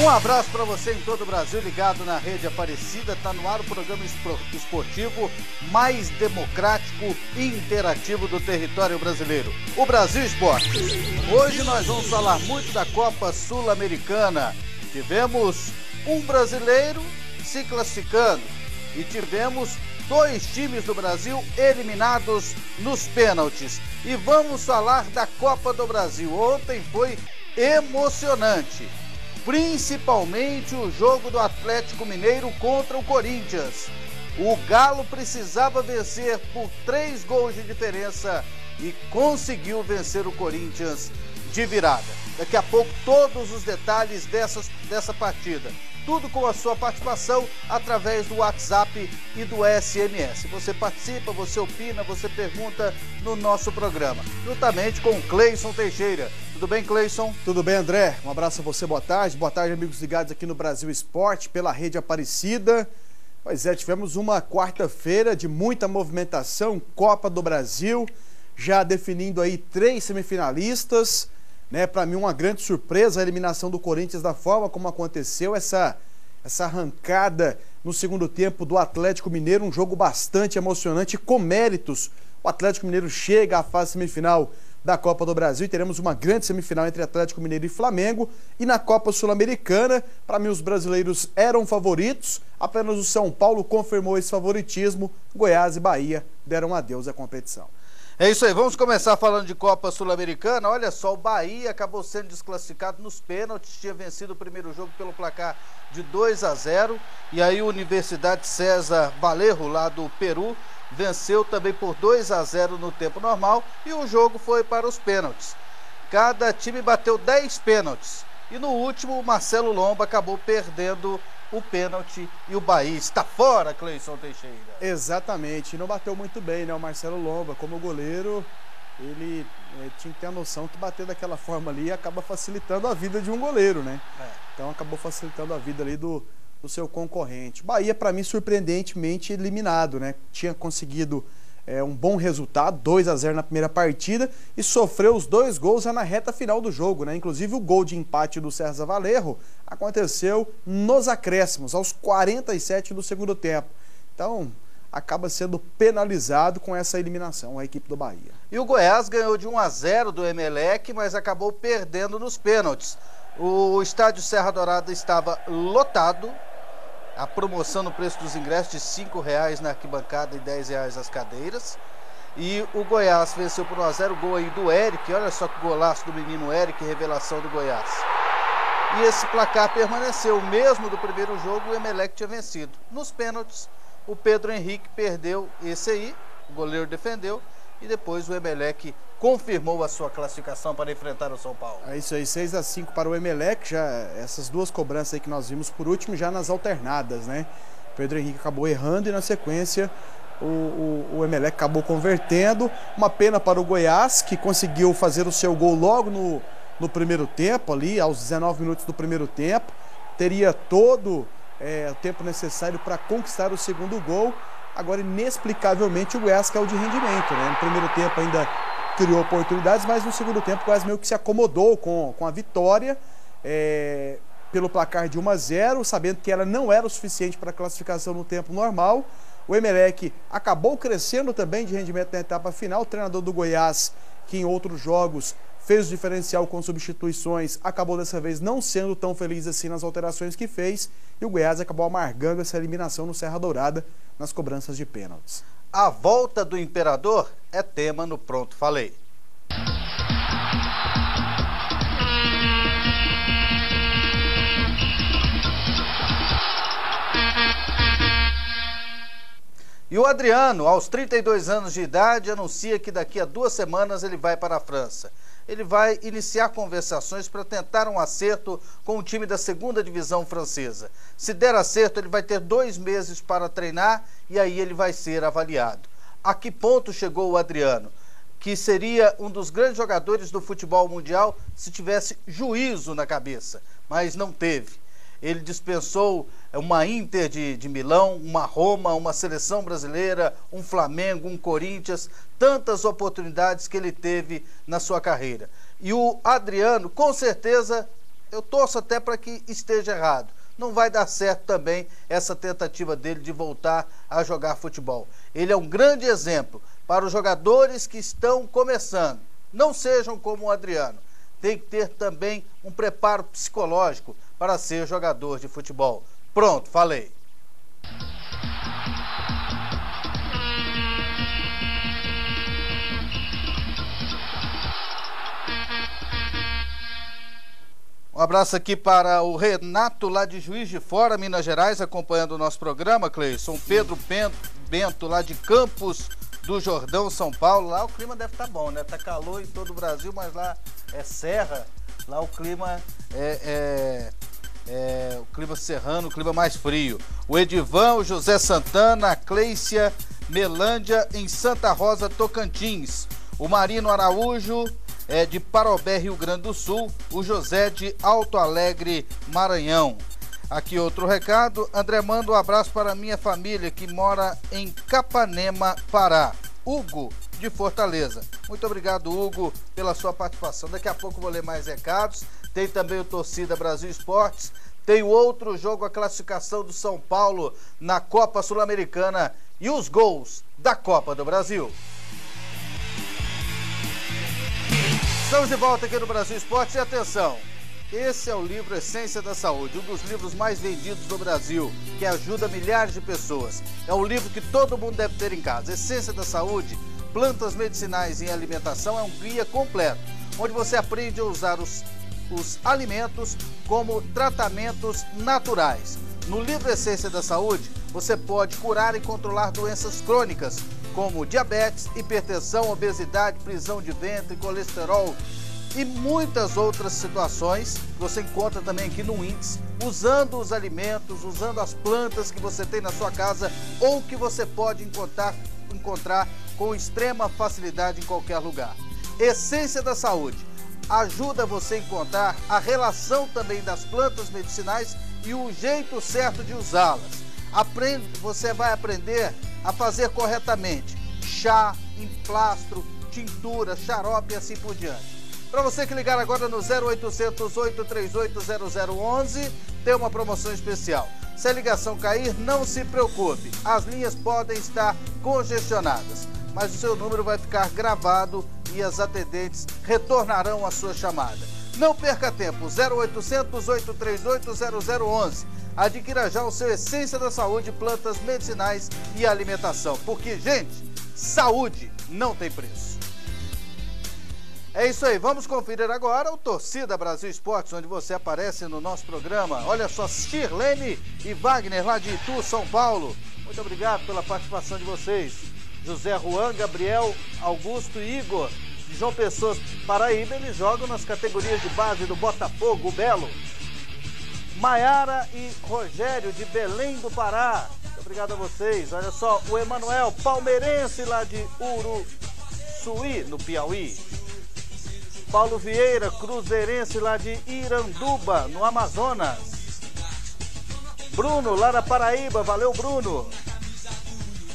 Um abraço para você em todo o Brasil, ligado na Rede Aparecida. Está no ar o programa esportivo mais democrático e interativo do território brasileiro, o Brasil Esporte. Hoje nós vamos falar muito da Copa Sul-Americana. Tivemos um brasileiro se classificando e tivemos dois times do Brasil eliminados nos pênaltis. E vamos falar da Copa do Brasil. Ontem foi emocionante, principalmente o jogo do Atlético Mineiro contra o Corinthians. O Galo precisava vencer por 3 gols de diferença e conseguiu vencer o Corinthians de virada. Daqui a pouco todos os detalhes dessa partida. Tudo com a sua participação através do WhatsApp e do SMS. Você participa, você opina, você pergunta no nosso programa. Juntamente com o Cleison Teixeira. Tudo bem, Cleison? Tudo bem, André. Um abraço a você, boa tarde. Boa tarde, amigos ligados aqui no Brasil Esporte, pela Rede Aparecida. Pois é, tivemos uma quarta-feira de muita movimentação, Copa do Brasil, já definindo aí 3 semifinalistas. Para mim, uma grande surpresa a eliminação do Corinthians da forma como aconteceu, essa arrancada no segundo tempo do Atlético Mineiro, um jogo bastante emocionante, com méritos. O Atlético Mineiro chega à fase semifinal da Copa do Brasil e teremos uma grande semifinal entre Atlético Mineiro e Flamengo. E na Copa Sul-Americana, para mim os brasileiros eram favoritos, apenas o São Paulo confirmou esse favoritismo, Goiás e Bahia deram adeus à competição. É isso aí, vamos começar falando de Copa Sul-Americana. Olha só, o Bahia acabou sendo desclassificado nos pênaltis, tinha vencido o primeiro jogo pelo placar de 2-0, e aí a Universidade César Valerro, lá do Peru, venceu também por 2-0 no tempo normal, e o jogo foi para os pênaltis. Cada time bateu 10 pênaltis, e no último o Marcelo Lomba acabou perdendo o pênalti e o Bahia está fora, Cleison Teixeira. Exatamente, não bateu muito bem, né? O Marcelo Lomba, como goleiro, ele tinha que ter a noção que bater daquela forma ali acaba facilitando a vida de um goleiro, né? Então acabou facilitando a vida ali do seu concorrente. Bahia, para mim, surpreendentemente eliminado, né? Tinha conseguido um bom resultado, 2-0 na primeira partida, e sofreu os 2 gols já na reta final do jogo, né? Inclusive o gol de empate do César Valerro aconteceu nos acréscimos, aos 47 do segundo tempo. Então, acaba sendo penalizado com essa eliminação, a equipe do Bahia. E o Goiás ganhou de 1-0 do Emelec, mas acabou perdendo nos pênaltis. O estádio Serra Dourada estava lotado, a promoção no preço dos ingressos de R$5 na arquibancada e R$10 as cadeiras. E o Goiás venceu por 1-0, gol aí do Eric, olha só que golaço do menino Eric, revelação do Goiás. E esse placar permaneceu, o mesmo do primeiro jogo, o Emelec tinha vencido. Nos pênaltis, o Pedro Henrique perdeu esse aí, o goleiro defendeu, e depois o Emelec confirmou a sua classificação para enfrentar o São Paulo. É isso aí, 6-5 para o Emelec, já essas 2 cobranças aí que nós vimos por último, já nas alternadas, né? Pedro Henrique acabou errando e na sequência o Emelec acabou convertendo. Uma pena para o Goiás, que conseguiu fazer o seu gol logo no primeiro tempo, ali aos 19 minutos do primeiro tempo. Teria todo o tempo necessário para conquistar o segundo gol. Agora, inexplicavelmente, o Goiás caiu de rendimento, né? No primeiro tempo ainda criou oportunidades, mas no segundo tempo o Goiás meio que se acomodou com a vitória pelo placar de 1-0, sabendo que ela não era o suficiente para a classificação no tempo normal. O Emelec acabou crescendo também de rendimento na etapa final. O treinador do Goiás, que em outros jogos fez o diferencial com substituições, acabou dessa vez não sendo tão feliz assim nas alterações que fez, e o Goiás acabou amargando essa eliminação no Serra Dourada nas cobranças de pênaltis. A volta do Imperador é tema no Pronto Falei. E o Adriano, aos 32 anos de idade, anuncia que daqui a 2 semanas ele vai para a França. Ele vai iniciar conversações para tentar um acerto com o time da 2ª divisão francesa. Se der acerto, ele vai ter 2 meses para treinar e aí ele vai ser avaliado. A que ponto chegou o Adriano? Que seria um dos grandes jogadores do futebol mundial se tivesse juízo na cabeça, mas não teve. Ele dispensou uma Inter de Milão, uma Roma, uma seleção brasileira, um Flamengo, um Corinthians, tantas oportunidades que ele teve na sua carreira. E o Adriano, com certeza, eu torço até para que esteja errado. Não vai dar certo também essa tentativa dele de voltar a jogar futebol. Ele é um grande exemplo para os jogadores que estão começando. Não sejam como o Adriano. Tem que ter também um preparo psicológico para ser jogador de futebol. Pronto, falei. Um abraço aqui para o Renato, lá de Juiz de Fora, Minas Gerais, acompanhando o nosso programa, Cleison. Pedro Bento, lá de Campos do Jordão, São Paulo. Lá o clima deve estar bom, né? Tá calor em todo o Brasil, mas lá é serra. Lá o clima o clima serrano, o clima mais frio. O Edivan, o José Santana, a Cleicia Melândia, em Santa Rosa, Tocantins. O Marino Araújo, de Parobé, Rio Grande do Sul. O José de Alto Alegre, Maranhão. Aqui outro recado. André, manda um abraço para a minha família que mora em Capanema, Pará. Hugo, de Fortaleza. Muito obrigado, Hugo, pela sua participação. Daqui a pouco vou ler mais recados. Tem também o Torcida Brasil Esportes. Tem o outro jogo, a classificação do São Paulo na Copa Sul-Americana e os gols da Copa do Brasil. Estamos de volta aqui no Brasil Esportes e atenção, esse é o livro Essência da Saúde, um dos livros mais vendidos do Brasil, que ajuda milhares de pessoas. É um livro que todo mundo deve ter em casa. Essência da Saúde, plantas medicinais e alimentação, é um guia completo, onde você aprende a usar os alimentos como tratamentos naturais. No livro Essência da Saúde, você pode curar e controlar doenças crônicas, como diabetes, hipertensão, obesidade, prisão de ventre, colesterol e muitas outras situações que você encontra também aqui no índice, usando os alimentos, usando as plantas que você tem na sua casa ou que você pode encontrar com extrema facilidade em qualquer lugar. Essência da Saúde ajuda você a encontrar a relação também das plantas medicinais e o jeito certo de usá-las. Você vai aprender a fazer corretamente chá, emplastro, tintura, xarope e assim por diante. Para você que ligar agora no 0800 838 0011, tem uma promoção especial. Se a ligação cair, não se preocupe, as linhas podem estar congestionadas, mas o seu número vai ficar gravado e as atendentes retornarão a sua chamada. Não perca tempo, 0800 838 0011. Adquira já o seu Essência da Saúde, plantas medicinais e alimentação. Porque, gente, saúde não tem preço. É isso aí, vamos conferir agora o Torcida Brasil Esportes, onde você aparece no nosso programa. Olha só, Shirlene e Wagner, lá de Itu, São Paulo. Muito obrigado pela participação de vocês. José Juan, Gabriel, Augusto e Igor, de João Pessoa, Paraíba. Eles jogam nas categorias de base do Botafogo, o Belo. Maiara e Rogério, de Belém do Pará. Muito obrigado a vocês. Olha só, o Emanuel, palmeirense, lá de Uruçuí, no Piauí. Paulo Vieira, cruzeirense, lá de Iranduba, no Amazonas. Bruno, lá da Paraíba. Valeu, Bruno.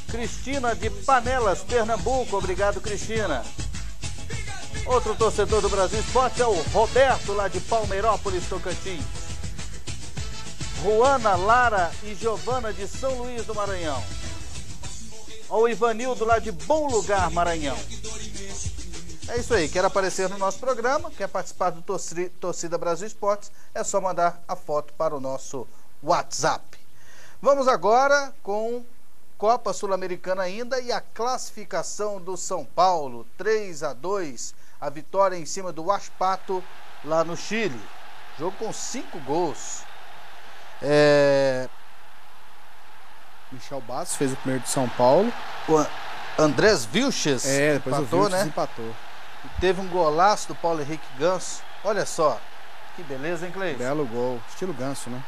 Cristina, de Panelas, Pernambuco. Obrigado, Cristina. Outro torcedor do Brasil Esporte é o Roberto, lá de Palmeirópolis, Tocantins. Juana, Lara e Giovana, de São Luís do Maranhão. O Ivanildo, lá de Bom Lugar, Maranhão. É isso aí, quer aparecer no nosso programa, quer participar do Torcida Brasil Esportes, é só mandar a foto para o nosso WhatsApp. Vamos agora com Copa Sul-Americana ainda e a classificação do São Paulo, 3-2, a vitória em cima do Huachipato, lá no Chile. Jogo com 5 gols. Michel Bastos fez o primeiro de São Paulo. O Andrés Vilches depois empatou, o Vilches, né? Empatou. E teve um golaço do Paulo Henrique Ganso. Olha só, que beleza, hein, Cleiton? Belo gol, estilo Ganso, né?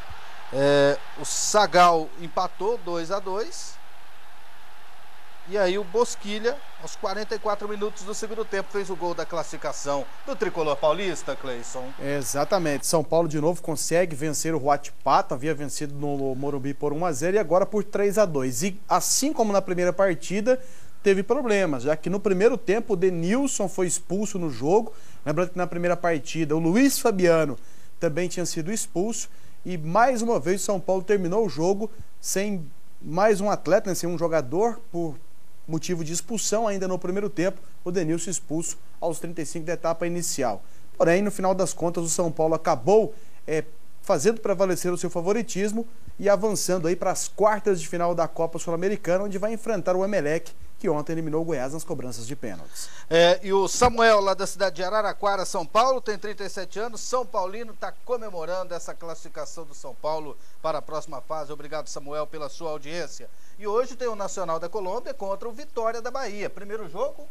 O Sagal empatou 2-2. E aí o Bosquilha, aos 44 minutos do segundo tempo, fez o gol da classificação do tricolor paulista, Cleison. Exatamente. São Paulo de novo consegue vencer o Huachipato, havia vencido no Morumbi por 1-0 e agora por 3-2. E assim como na primeira partida, teve problemas, já que no primeiro tempo o Denilson foi expulso no jogo. Lembrando que na primeira partida o Luiz Fabiano também tinha sido expulso. E mais uma vez o São Paulo terminou o jogo sem mais um atleta, né, sem um jogador, por motivo de expulsão ainda no primeiro tempo. O Denilson expulso aos 35 da etapa inicial. Porém, no final das contas, o São Paulo acabou fazendo prevalecer o seu favoritismo e avançando aí para as quartas de final da Copa Sul-Americana, onde vai enfrentar o Emelec, que ontem eliminou o Goiás nas cobranças de pênaltis. E o Samuel, lá da cidade de Araraquara, São Paulo, tem 37 anos, São Paulino, está comemorando essa classificação do São Paulo para a próxima fase. Obrigado, Samuel, pela sua audiência. E hoje tem o Nacional da Colômbia contra o Vitória da Bahia. Primeiro jogo?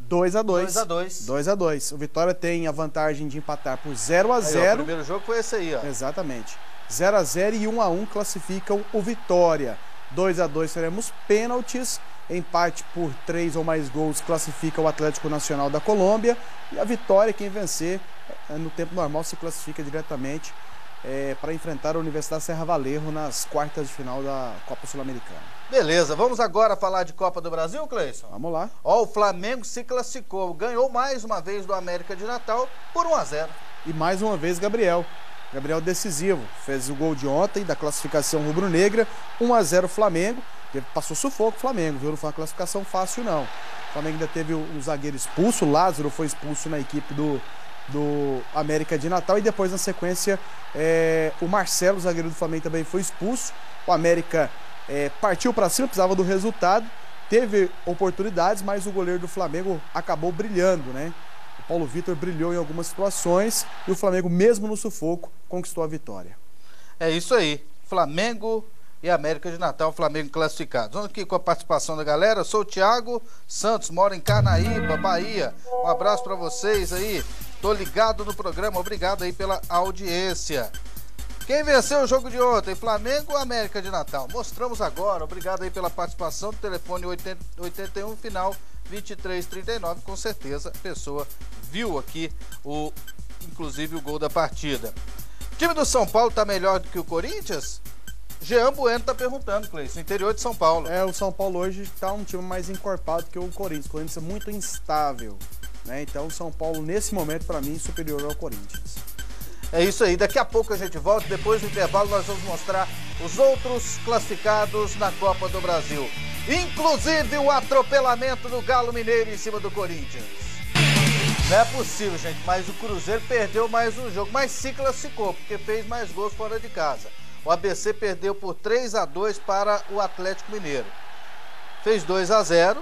2-2. 2-2. 2-2. O Vitória tem a vantagem de empatar por 0-0. O primeiro jogo foi esse aí, ó. Exatamente. 0-0 e 1-1 classificam o Vitória. 2-2 teremos pênaltis. Empate por 3 ou mais gols classifica o Atlético Nacional da Colômbia. E a Vitória, quem vencer, no tempo normal, se classifica diretamente para enfrentar a Universidade Serra Valerro nas quartas de final da Copa Sul-Americana. Beleza, vamos agora falar de Copa do Brasil, Cleison? Vamos lá. Ó, o Flamengo se classificou, ganhou mais uma vez do América de Natal por 1-0. E mais uma vez Gabriel decisivo, fez o gol de ontem da classificação rubro-negra. 1-0 Flamengo. Passou sufoco o Flamengo, viu? Não foi uma classificação fácil, não. O Flamengo ainda teve o zagueiro expulso, o Lázaro foi expulso na equipe do América de Natal. E depois, na sequência, o Marcelo, o zagueiro do Flamengo, também foi expulso. O América partiu para cima, precisava do resultado. Teve oportunidades, mas o goleiro do Flamengo acabou brilhando, né? O Paulo Vitor brilhou em algumas situações. E o Flamengo, mesmo no sufoco, conquistou a vitória. É isso aí. Flamengo e América de Natal, Flamengo classificados. Vamos aqui com a participação da galera. Eu sou o Thiago Santos, moro em Carnaíba, Bahia. Um abraço para vocês aí. Tô ligado no programa, obrigado aí pela audiência. Quem venceu o jogo de ontem? Flamengo ou América de Natal? Mostramos agora, obrigado aí pela participação. Do telefone 81, final 2339. Com certeza a pessoa viu aqui inclusive o gol da partida. O time do São Paulo tá melhor do que o Corinthians? Jean Bueno tá perguntando, Cleison, interior de São Paulo. O São Paulo hoje tá um time mais encorpado que o Corinthians. O Corinthians é muito instável, né? Então o São Paulo, nesse momento, para mim, é superior ao Corinthians. É isso aí, daqui a pouco a gente volta. Depois do intervalo nós vamos mostrar os outros classificados na Copa do Brasil. Inclusive o atropelamento do Galo Mineiro em cima do Corinthians. Não é possível, gente, mas o Cruzeiro perdeu mais um jogo, mas se classificou, porque fez mais gols fora de casa. O ABC perdeu por 3-2 para o Atlético Mineiro. Fez 2-0.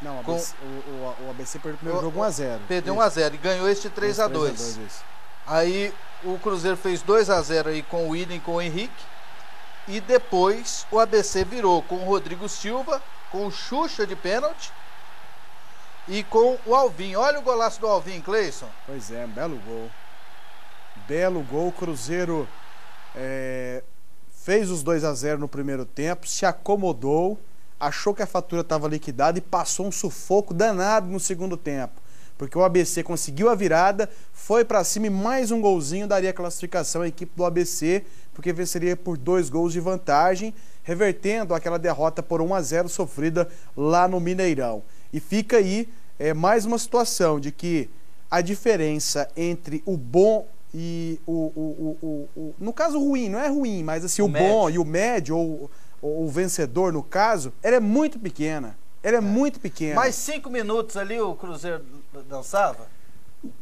Não, o ABC perdeu o primeiro jogo 1-0. Perdeu 1-0 e ganhou este 3-2. Aí o Cruzeiro fez 2-0 aí com o Willian e com o Henrique. E depois o ABC virou com o Rodrigo Silva, com o Xuxa de pênalti e com o Alvin. Olha o golaço do Alvin, Cleison. Pois é, belo gol. Belo gol, o Cruzeiro fez os 2-0 no primeiro tempo, se acomodou, achou que a fatura estava liquidada e passou um sufoco danado no segundo tempo. Porque o ABC conseguiu a virada, foi para cima e mais um golzinho daria classificação à equipe do ABC, porque venceria por 2 gols de vantagem, revertendo aquela derrota por 1-0 sofrida lá no Mineirão. E fica aí mais uma situação de que a diferença entre o bom e no caso ruim, não é ruim, mas assim, o bom e o médio, ou o vencedor no caso, ela é muito pequena. Ela é muito pequena. Mais 5 minutos ali o Cruzeiro dançava?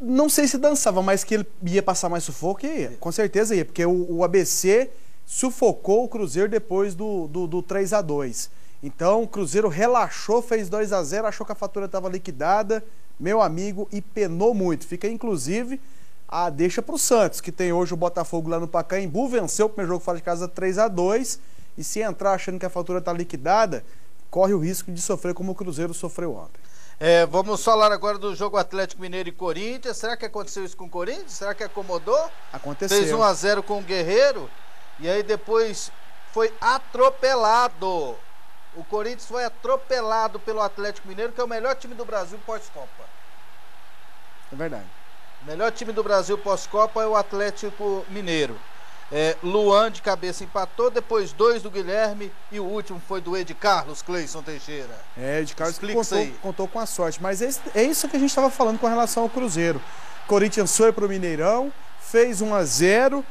Não sei se dançava, mas que ele ia passar mais sufoco, ia. Com certeza ia, porque o ABC sufocou o Cruzeiro depois do 3-2. Então o Cruzeiro relaxou, fez 2-0, achou que a fatura estava liquidada, meu amigo, e penou muito. Fica inclusive a deixa para o Santos, que tem hoje o Botafogo lá no Pacaembu, venceu o primeiro jogo fora de casa 3-2, e se entrar achando que a fatura está liquidada, corre o risco de sofrer como o Cruzeiro sofreu ontem. Vamos falar agora do jogo Atlético Mineiro e Corinthians. Será que aconteceu isso com o Corinthians? Será que acomodou? Aconteceu. Fez 1-0 com o Guerreiro e aí depois foi atropelado. O Corinthians foi atropelado pelo Atlético Mineiro, que é o melhor time do Brasil pós-Copa. É verdade. O melhor time do Brasil pós-Copa é o Atlético Mineiro. Luan de cabeça empatou, depois 2 do Guilherme e o último foi do Ed Carlos, Cleison Teixeira. Ed Carlos contou com a sorte, mas é isso que a gente estava falando com relação ao Cruzeiro. Corinthians foi para o Mineirão, fez 1-0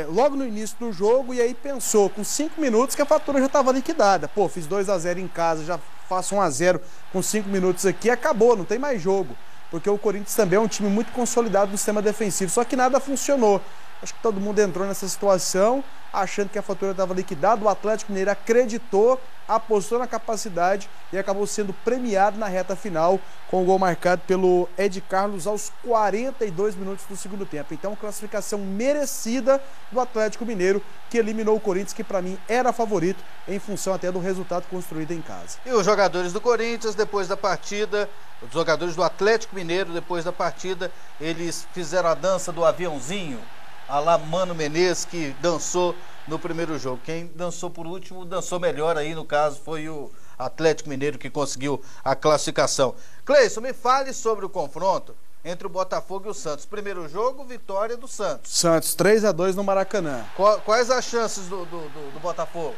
logo no início do jogo, e aí pensou com 5 minutos que a fatura já estava liquidada. Pô, fiz 2-0 em casa, já faço 1-0 com 5 minutos aqui, acabou, não tem mais jogo. Porque o Corinthians também é um time muito consolidado no sistema defensivo, só que nada funcionou. Acho que todo mundo entrou nessa situação achando que a fatura estava liquidada. O Atlético Mineiro acreditou, apostou na capacidade e acabou sendo premiado na reta final com o gol marcado pelo Ed Carlos aos 42 minutos do segundo tempo. Então, classificação merecida do Atlético Mineiro, que eliminou o Corinthians, que para mim era favorito em função até do resultado construído em casa. E os jogadores do Corinthians, depois da partida, os jogadores do Atlético Mineiro, depois da partida, eles fizeram a dança do aviãozinho, a lá Mano Menezes, que dançou no primeiro jogo. Quem dançou por último, dançou melhor aí, no caso, foi o Atlético Mineiro, que conseguiu a classificação. Cleison, me fale sobre o confronto entre o Botafogo e o Santos. Primeiro jogo, vitória do Santos. Santos, 3-2 no Maracanã. Quais as chances do Botafogo?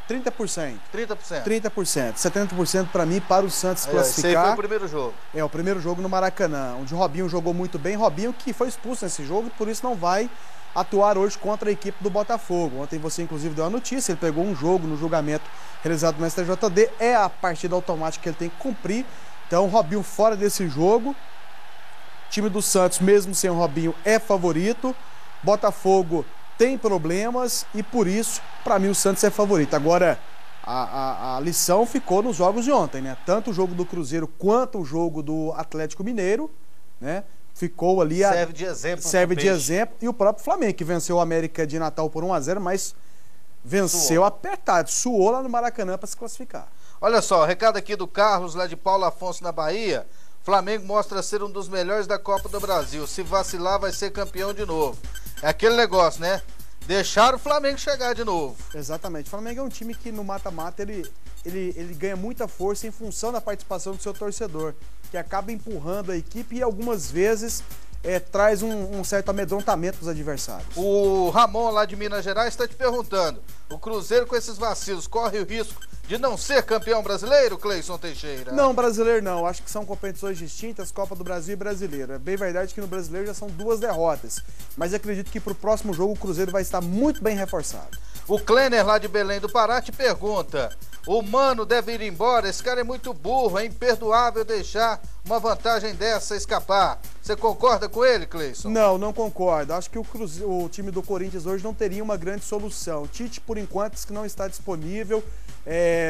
30%. 30%. 30%. 70% para mim, para o Santos classificar. Esse aí foi o primeiro jogo. O primeiro jogo no Maracanã, onde o Robinho jogou muito bem. Robinho que foi expulso nesse jogo, por isso não vai atuar hoje contra a equipe do Botafogo. Ontem você inclusive deu a notícia, ele pegou um jogo no julgamento realizado no STJD, é a partida automática que ele tem que cumprir. Então o Robinho fora desse jogo. O time do Santos, mesmo sem o Robinho, é favorito. Botafogo tem problemas e por isso, para mim, o Santos é favorito. Agora, a lição ficou nos jogos de ontem, né? Tanto o jogo do Cruzeiro quanto o jogo do Atlético Mineiro, né? Ficou ali... Serve de exemplo. Serve de exemplo. E o próprio Flamengo, que venceu o América de Natal por 1-0, mas venceu apertado, suou lá no Maracanã para se classificar. Olha só, recado aqui do Carlos, lá de Paulo Afonso, na Bahia. Flamengo mostra ser um dos melhores da Copa do Brasil. Se vacilar, vai ser campeão de novo. É aquele negócio, né? Deixaram o Flamengo chegar de novo. Exatamente. O Flamengo é um time que no mata-mata ele ganha muita força em função da participação do seu torcedor, que acaba empurrando a equipe e algumas vezes traz um certo amedrontamento dos adversários. O Ramon, lá de Minas Gerais, está te perguntando: o Cruzeiro com esses vacilos corre o risco de não ser campeão brasileiro, Cleison Teixeira? Não, brasileiro não. Acho que são competições distintas, Copa do Brasil e Brasileiro. É bem verdade que no brasileiro já são 2 derrotas, mas acredito que para o próximo jogo o Cruzeiro vai estar muito bem reforçado. O Kleiner, lá de Belém do Pará, te pergunta: o Mano deve ir embora? Esse cara é muito burro, é imperdoável deixar uma vantagem dessa escapar. Você concorda com ele, Cleison? Não concordo. Acho que o time do Corinthians hoje não teria uma grande solução. O Tite, por enquanto, diz que não está disponível,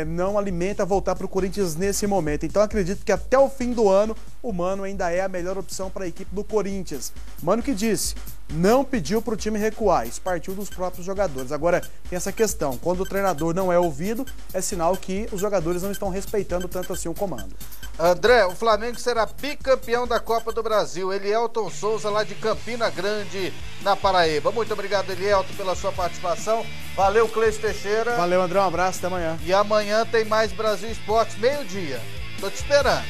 não alimenta voltar para o Corinthians nesse momento. Então acredito que até o fim do ano o Mano ainda é a melhor opção para a equipe do Corinthians. Mano que disse, não pediu para o time recuar, isso partiu dos próprios jogadores. Agora tem essa questão, quando o treinador não é ouvido, é sinal que os jogadores não estão respeitando tanto assim o comando. André, o Flamengo será bicampeão da Copa do Brasil. Elielton Souza, lá de Campina Grande, na Paraíba. Muito obrigado, Elielton, pela sua participação. Valeu, Cleison Teixeira. Valeu, André, um abraço, até amanhã. E amanhã tem mais Brasil Esportes, meio-dia. Tô te esperando.